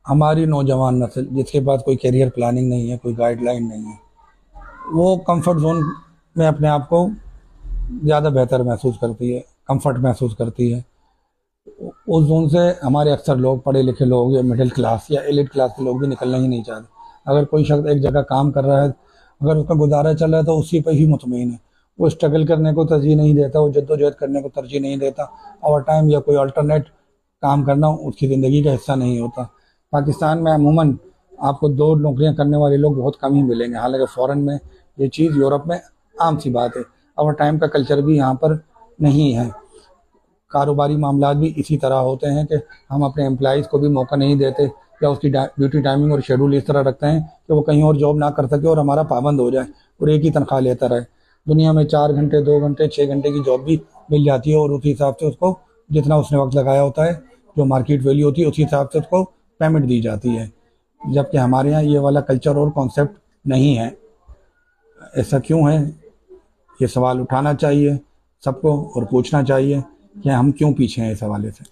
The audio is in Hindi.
हमारी नौजवान नस्ल जिसके पास कोई करियर प्लानिंग नहीं है, कोई गाइडलाइन नहीं है, वो कंफर्ट जोन में अपने आप को ज़्यादा बेहतर महसूस करती है, कंफर्ट महसूस करती है। उस जोन से हमारे अक्सर लोग, पढ़े लिखे लोग या मिडिल क्लास या एलिट क्लास के लोग भी निकलना ही नहीं चाहते। अगर कोई शख्स एक जगह काम कर रहा है, अगर उसका गुजारा चल रहा है तो उसी पर ही मुतमईन है। वो स्ट्रगल करने को तरजीह नहीं देता, वो जद्दोजहद करने को तरजीह नहीं देता। ओवर टाइम या कोई अल्टरनेट काम करना उसकी ज़िंदगी का हिस्सा नहीं होता। पाकिस्तान में अमूमन आपको दो नौकरियां करने वाले लोग बहुत कम ही मिलेंगे, हालांकि फ़ॉरेन में ये चीज़, यूरोप में आम सी बात है। ओवर टाइम का कल्चर भी यहाँ पर नहीं है। कारोबारी मामला भी इसी तरह होते हैं कि हम अपने एम्प्लॉइज़ को भी मौका नहीं देते, या उसकी ड्यूटी टाइमिंग और शेड्यूल इस तरह रखते हैं कि वो कहीं और जॉब ना कर सके और हमारा पाबंद हो जाए और एक ही तनख्वाह लेता रहे। दुनिया में 4 घंटे, 2 घंटे, 6 घंटे की जॉब भी मिल जाती है और उसी हिसाब से उसको जितना उसने वक्त लगाया होता है, जो मार्केट वैल्यू होती है, उसी हिसाब से उसको पेमेंट दी जाती है। जबकि हमारे यहाँ ये वाला कल्चर और कॉन्सेप्ट नहीं है। ऐसा क्यों है? ये सवाल उठाना चाहिए सबको और पूछना चाहिए कि हम क्यों पीछे हैं इस हवाले से।